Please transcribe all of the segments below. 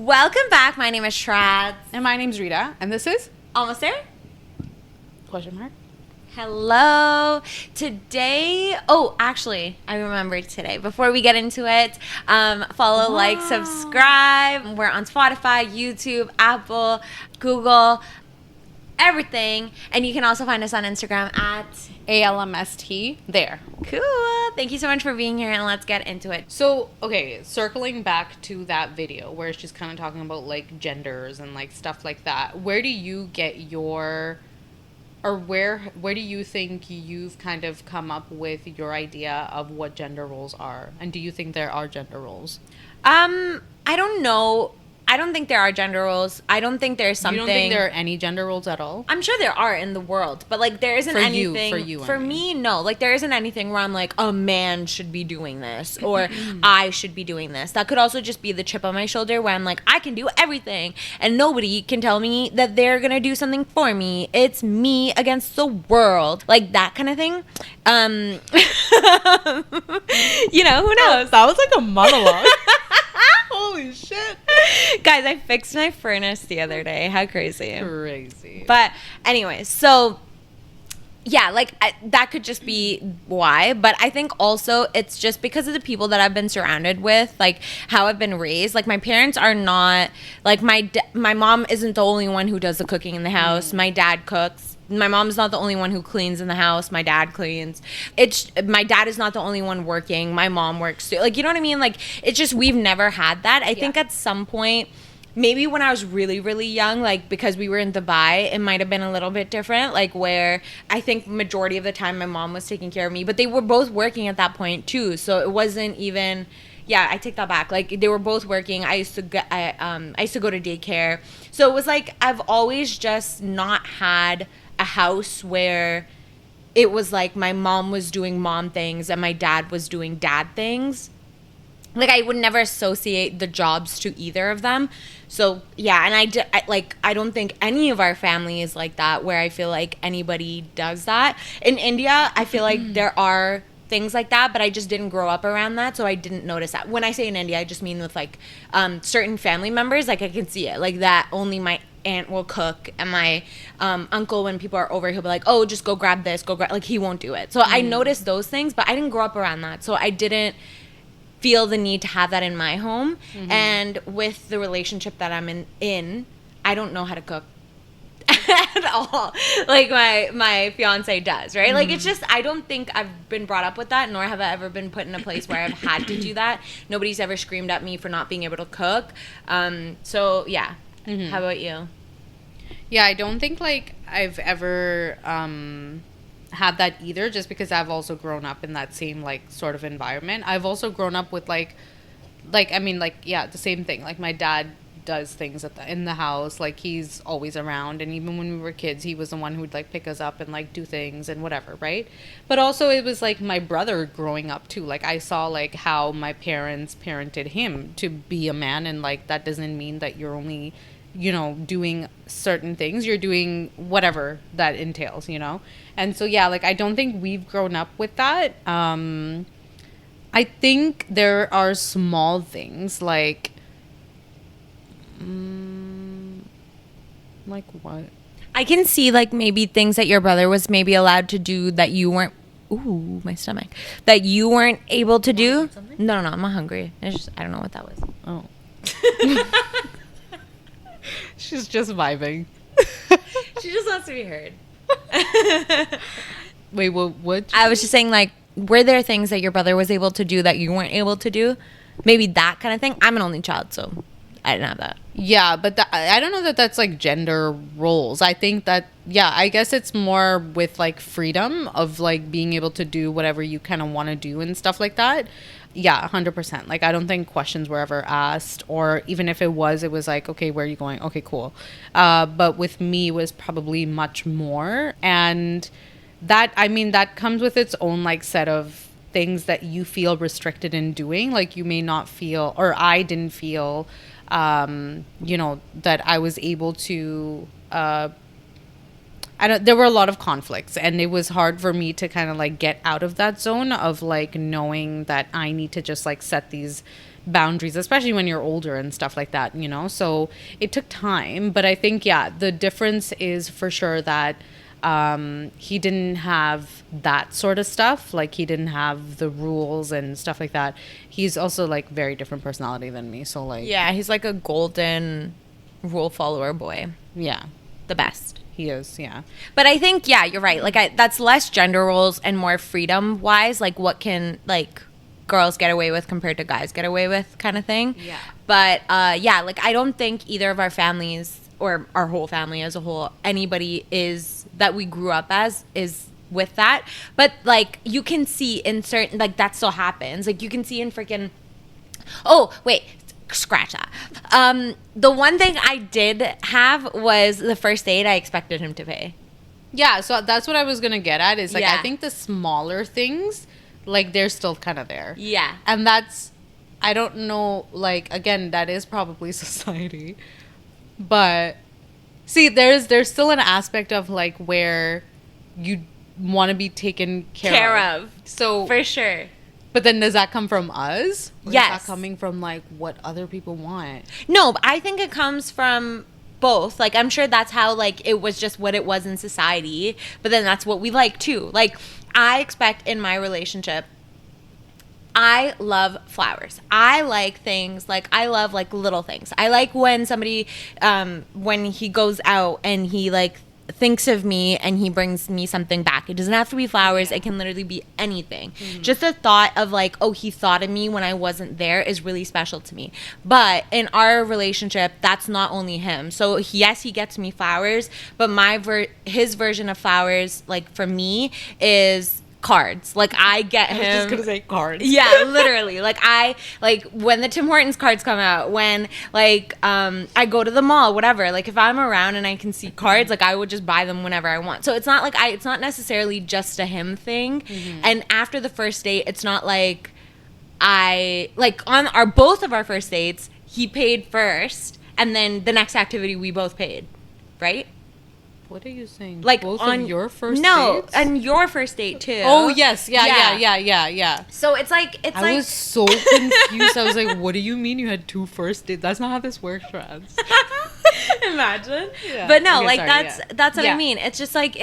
Welcome back. My name is Shraz. And my name's Rita. And this is? Almost there? Question mark. Hello. Today, actually, I remembered today. Before we get into it, follow, like, subscribe. We're on Spotify, YouTube, Apple, Google, everything. And you can also find us on Instagram at ALMST. There. Cool. Thank you so much for being here, and let's get into it. So, okay, circling back to that video where she's kind of talking about, like, genders and, like, stuff like that. Where do you get your... Or where do you think you've kind of come up with your idea of what gender roles are? And do you think there are gender roles? I don't know. I don't think there are gender roles. I don't think there's something... You don't think there are any gender roles at all? I'm sure there are in the world, but, like, there isn't anything... For me, no. Like, there isn't anything where I'm like, a man should be doing this, or I should be doing this. That could also just be the chip on my shoulder where I'm like, I can do everything, and nobody can tell me that they're gonna do something for me. It's me against the world. Like, that kind of thing. You know, who knows? That was like a monologue. Holy shit. Guys, I fixed my furnace the other day. How crazy. Crazy. But anyway, so yeah, like that could just be why. But I think also it's just because of the people that I've been surrounded with, like how I've been raised. Like my parents are not, like my mom isn't the only one who does the cooking in the house. My dad cooks. My mom's not the only one who cleans in the house. My dad cleans. My dad is not the only one working. My mom works too. Like, you know what I mean? Like, it's just we've never had that. I think at some point, maybe when I was really, really young, like because we were in Dubai, it might have been a little bit different. Like where I think majority of the time my mom was taking care of me, but they were both working at that point too. So it wasn't even... Yeah, I take that back. Like they were both working. I used to go to daycare. So it was like I've always just not had a house where it was like my mom was doing mom things and my dad was doing dad things. Like I would never associate the jobs to either of them. So yeah, and I don't think any of our family is like that where I feel like anybody does that. In India, I feel like there are things like that, but I just didn't grow up around that, so I didn't notice that. When I say in India, I just mean with like certain family members, like I can see it, like that only my aunt will cook, and my uncle, when people are over, he'll be like, oh, just go grab this, like he won't do it. So I noticed those things, but I didn't grow up around that, so I didn't feel the need to have that in my home. And with the relationship that I'm in, I don't know how to cook at all, like my fiance does, right? Like it's just, I don't think I've been brought up with that, nor have I ever been put in a place where I've had to do that. Nobody's ever screamed at me for not being able to cook. So yeah. How about you? Yeah, I don't think like I've ever had that either, just because I've also grown up in that same like sort of environment. I've also grown up with like I mean, like, yeah, the same thing. Like my dad does things in the house, like he's always around, and even when we were kids he was the one who would like pick us up and like do things and whatever, right? But also it was like my brother growing up too, like I saw like how my parents parented him to be a man, and like that doesn't mean that you're only, you know, doing certain things, you're doing whatever that entails, you know? And so yeah, like I don't think we've grown up with that. I think there are small things like like what? I can see like maybe things that your brother was maybe allowed to do that you weren't. Ooh, my stomach. That you weren't able to do. No, I'm not hungry. It's just, I don't know what that was. Oh. She's just vibing. She just wants to be heard. Wait, what? I was just saying, like, were there things that your brother was able to do that you weren't able to do? Maybe that kind of thing. I'm an only child, so I didn't have that. Yeah, but I don't know that that's like gender roles. I think that, yeah, I guess it's more with like freedom of like being able to do whatever you kind of want to do and stuff like that. Yeah, 100%. Like, I don't think questions were ever asked, or even if it was like, okay, where are you going? Okay, cool. But with me, it was probably much more. And that, I mean, that comes with its own like set of things that you feel restricted in doing. Like you may not feel, or I didn't feel, you know, that I was able to, there were a lot of conflicts, and it was hard for me to kind of like get out of that zone of like knowing that I need to just like set these boundaries, especially when you're older and stuff like that, you know? So it took time. But I think, yeah, the difference is for sure that he didn't have that sort of stuff. Like, he didn't have the rules and stuff like that. He's also, like, very different personality than me. So, like... Yeah, he's like a golden rule follower boy. Yeah. The best. He is, yeah. But I think, yeah, you're right. Like, that's less gender roles and more freedom-wise. Like, what can, like, girls get away with compared to guys get away with kind of thing. Yeah. But, yeah, like, I don't think either of our families or our whole family as a whole, anybody is that we grew up as is with that. But, like, you can see in certain, like, that still happens. Like, you can see in freaking, oh, wait, scratch that. The one thing I did have was the first date I expected him to pay. Yeah, so that's what I was going to get at is, like, Yeah. I think the smaller things, like, they're still kind of there. Yeah. And that's, I don't know, like, again, that is probably society. But, see, there's still an aspect of, like, where you want to be taken care of. So, for sure. but then does that come from us? Or Yes. is that coming from, like, what other people want? No, but I think it comes from both. Like, I'm sure that's how, like, it was just what it was in society. But then that's what we like, too. Like, I expect in my relationship, I love flowers. I like things, like, I love, like, little things. I like when somebody, when he goes out and he, like, thinks of me and he brings me something back. It doesn't have to be flowers. It can literally be anything. Mm-hmm. Just the thought of, like, oh, he thought of me when I wasn't there is really special to me. But in our relationship, that's not only him. So, yes, he gets me flowers, but his version of flowers, like, for me, is cards. Like, I get him. I was just gonna say cards. Yeah, literally. Like, when the Tim Hortons cards come out, when, like, I go to the mall, whatever. Like, if I'm around and I can see cards, like, I would just buy them whenever I want. So it's not like it's not necessarily just a him thing. Mm-hmm. And after the first date, it's not like on both of our first dates, he paid first, and then the next activity we both paid, right? What are you saying? Like, both on of your first no, dates? on your first date too. Oh yes, yeah. So it's like I was so confused. I was like, "What do you mean you had two first dates? That's not how this works, friends." Imagine. Yeah. But no, Okay, like sorry, that's what I mean. It's just like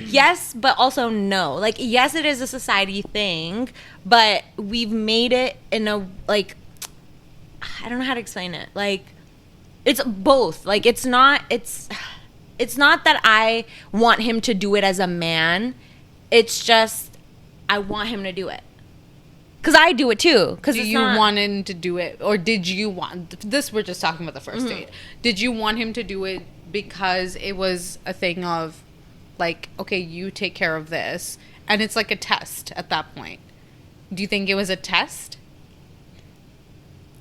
yes, but also no. Like, yes, it is a society thing, but we've made it in a, like, I don't know how to explain it. Like, it's both. Like, it's not that I want him to do it as a man. It's just I want him to do it. Because I do it too. Do you want him to do it? Or did you want... This, we're just talking about the first date. Did you want him to do it because it was a thing of, like, okay, you take care of this. And it's like a test at that point. Do you think it was a test?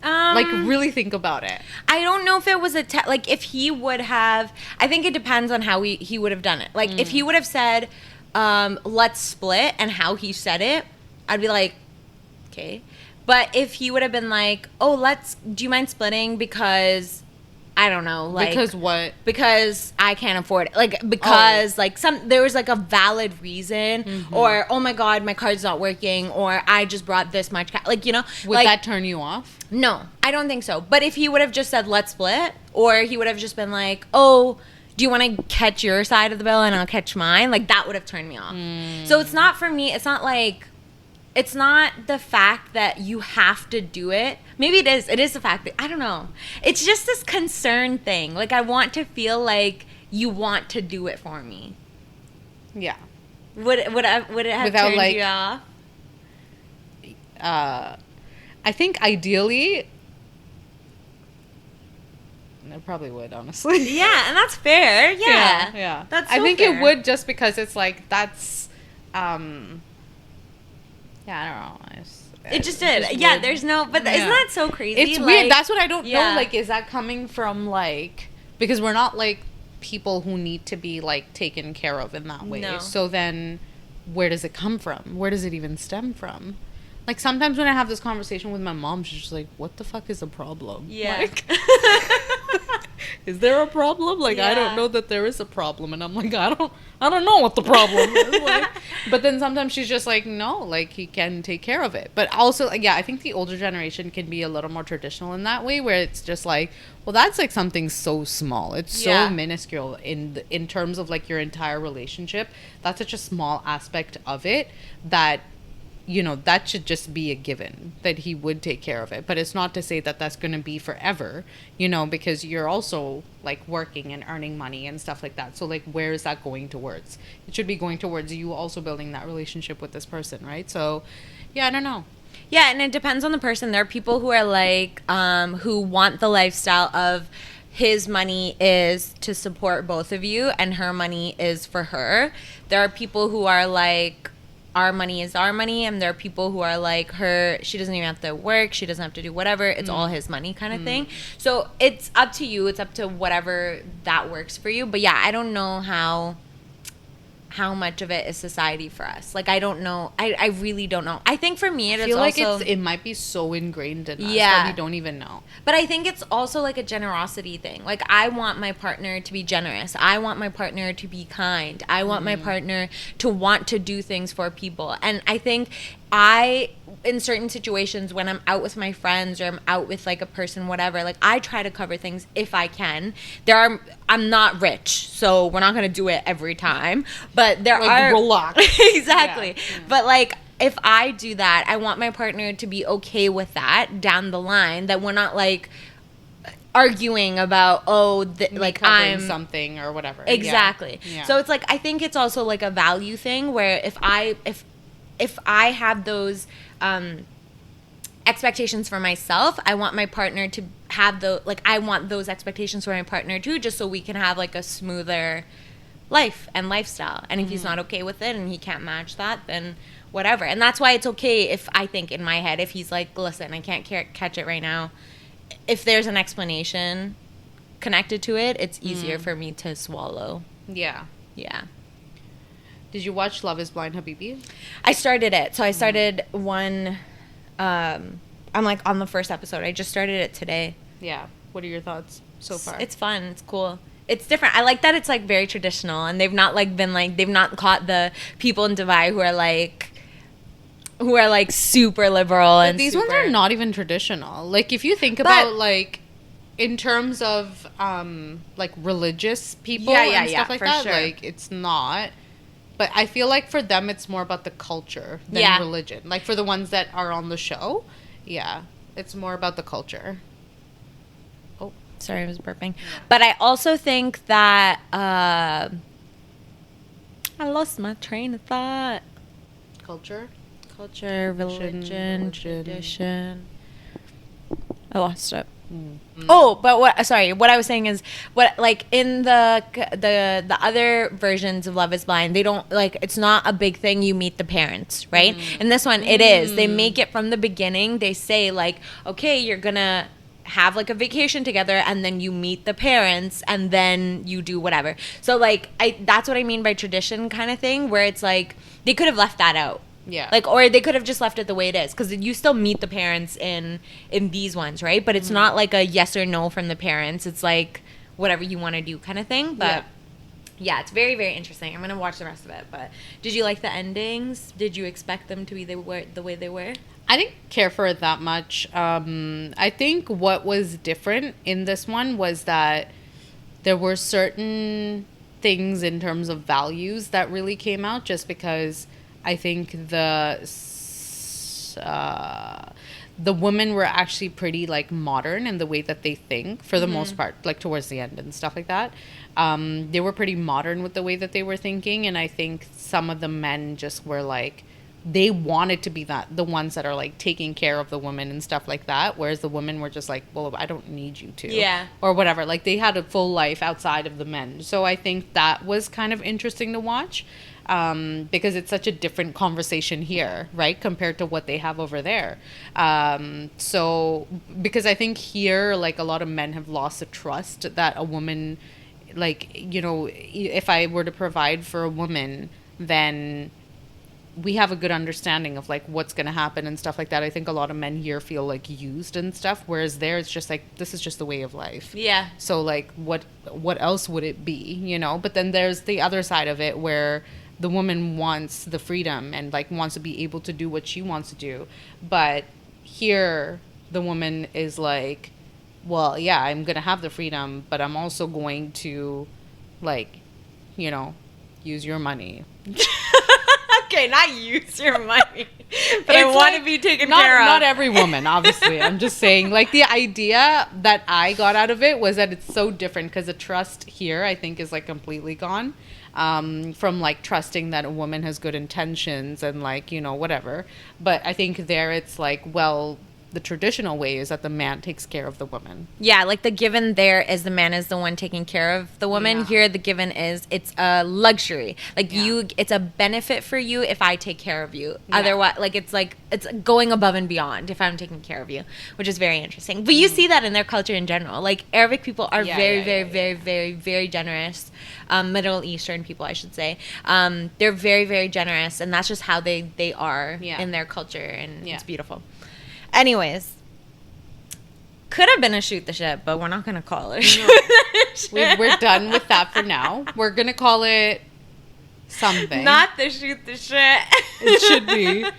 Like, really think about it. I don't know if it was like, if he would have, I think it depends on how he would have done it. Like, if he would have said, let's split, and how he said it, I'd be like, okay. But if he would have been like, oh, do you mind splitting because, I don't know, like. Because what? Because I can't afford it. Like, because, like, there was, like, a valid reason, or, oh my God, my card's not working, or I just brought this much cash. Like, you know. Would that turn you off? No, I don't think so. But if he would have just said, let's split, or he would have just been like, oh, do you want to catch your side of the bill and I'll catch mine? Like, that would have turned me off. So it's not for me. It's not like, it's not the fact that you have to do it. Maybe it is. It is the fact that, I don't know. It's just this concern thing. Like, I want to feel like you want to do it for me. Yeah. Would it have Without, turned like, you off? I think ideally, it probably would, honestly. Yeah, and that's fair. Yeah. That's so I think fair. it would, just because it's like, that's, yeah, I don't know. It just did. Yeah, there's no, but isn't that so crazy? It's like, weird. That's what I don't know. yeah. Like, is that coming from, like, because we're not, like, people who need to be, like, taken care of in that way. No. So then, where does it come from? Where does it even stem from? Like, sometimes when I have this conversation with my mom, she's just like, what the fuck is the problem? Yeah. Like, is there a problem? Like, I don't Yeah. know that there is a problem. And I'm like, I don't know what the problem is. Like, but then sometimes she's just like, no, like, he can take care of it. But also, like, yeah, I think the older generation can be a little more traditional in that way, where it's just like, well, that's like something so small. It's Yeah. so minuscule in terms of like your entire relationship. That's such a small aspect of it that, you know, that should just be a given that he would take care of it. But it's not to say that that's going to be forever, you know, because you're also like working and earning money and stuff like that. So like, where is that going towards? It should be going towards you also building that relationship with this person, right? So yeah, I don't know. Yeah, and it depends on the person. There are people who are like, who want the lifestyle of his money is to support both of you and her money is for her. There are people who are like, our money is our money, and there are people who are like, she doesn't even have to work, she doesn't have to do whatever, it's all his money kind of thing. So it's up to you, it's up to whatever that works for you. But yeah, I don't know how much of it is society for us. Like, I don't know. I really don't know. I think for me, I feel like it might be so ingrained in us that we don't even know. But I think it's also like a generosity thing. Like, I want my partner to be generous. I want my partner to be kind. I want my partner to want to do things for people. And I think in certain situations when I'm out with my friends or I'm out with like a person, whatever, like I try to cover things if I can. I'm not rich, so we're not going to do it every time. But there like, are... relax. Exactly. Yeah. But like, if I do that, I want my partner to be okay with that down the line, that we're not like arguing about, like I'm something or whatever. Exactly. Yeah. So it's like, I think it's also like a value thing where if I have those expectations for myself, I want my partner to have I want those expectations for my partner too, just so we can have like a smoother life and lifestyle. And if he's not okay with it and he can't match that, then whatever. And that's why it's okay if I think in my head, if he's like, listen, I can't catch it right now, if there's an explanation connected to it, it's easier for me to swallow. Yeah. Yeah. Did you watch Love is Blind, Habibi? I started it. So I started one, I'm like on the first episode. I just started it today. Yeah. What are your thoughts so far? It's fun. It's cool. It's different. I like that it's like very traditional, and they've not caught the people in Dubai who are like super liberal. But and these super, ones are not even traditional. Like, if you think about like in terms of like religious people and stuff like that, like it's not. But I feel like for them, it's more about the culture than religion. Like, for the ones that are on the show, yeah, it's more about the culture. Oh, sorry, I was burping. But I also think that I lost my train of thought. Culture, religion, tradition. I lost it. Oh, but what I was saying is, what, like, in the other versions of Love is Blind, they don't, like, it's not a big thing you meet the parents, right? In this one, it is. They make it from the beginning. They say, like, okay, you're gonna have like a vacation together, and then you meet the parents, and then you do whatever. So like, that's what I mean by tradition kind of thing, where it's like they could have left that out. Yeah. Like, or they could have just left it the way it is, because you still meet the parents in these ones, right? But it's not like a yes or no from the parents. It's like whatever you want to do kind of thing. But yeah, it's very, very interesting. I'm gonna watch the rest of it. But did you like the endings? Did you expect them to be the way they were? I didn't care for it that much. I think what was different in this one was that there were certain things in terms of values that really came out, just because I think the women were actually pretty like modern in the way that they think for the most part, like towards the end and stuff like that. They were pretty modern with the way that they were thinking, and I think some of the men just were like, they wanted to be the ones that are like taking care of the women and stuff like that, whereas the women were just like, well, I don't need you to, or whatever. Like, they had a full life outside of the men. So I think that was kind of interesting to watch, because it's such a different conversation here, right, compared to what they have over there. So because I think here, like, a lot of men have lost the trust that a woman, like, you know, if I were to provide for a woman, then we have a good understanding of like what's going to happen and stuff like that. I think a lot of men here feel like used and stuff, whereas there it's just like, this is just the way of life. Yeah. So like what else would it be, you know? But then there's the other side of it where the woman wants the freedom and like wants to be able to do what she wants to do. But here the woman is like, well, yeah, I'm going to have the freedom, but I'm also going to like, you know, use your money. Okay, not use your money, but I It's want to like, be taken not, care of. Not every woman, obviously. I'm just saying, like, the idea that I got out of it was that it's so different because the trust here, I think, is like completely gone. From like trusting that a woman has good intentions and like, you know, whatever. But I think there it's like, well, the traditional way is that the man takes care of the woman. Yeah, like the given there is the man is the one taking care of the woman. Yeah. Here, the given is it's a luxury. Like Yeah. it's a benefit for you if I take care of you. Yeah. Otherwise, like it's going above and beyond if I'm taking care of you, which is very interesting. But you see that in their culture in general. Like Arabic people are very generous. Middle Eastern people, I should say. They're very, very generous, and that's just how they are in their culture, and it's beautiful. Anyways, could have been a shoot the shit, but we're not gonna call it. We're done with that for now. We're gonna call it something. Not the shoot the shit. It should be. Well,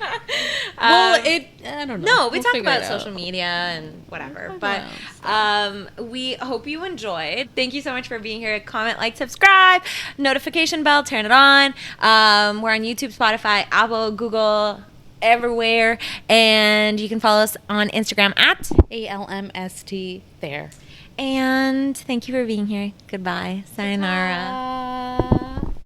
I don't know. No, we We'll talk figure about it out. social media and whatever. But we hope you enjoyed. Thank you so much for being here. Comment, like, subscribe, notification bell, turn it on. We're on YouTube, Spotify, Apple, Google, everywhere. And you can follow us on Instagram at ALMST there. And thank you for being here. Goodbye. Sayonara.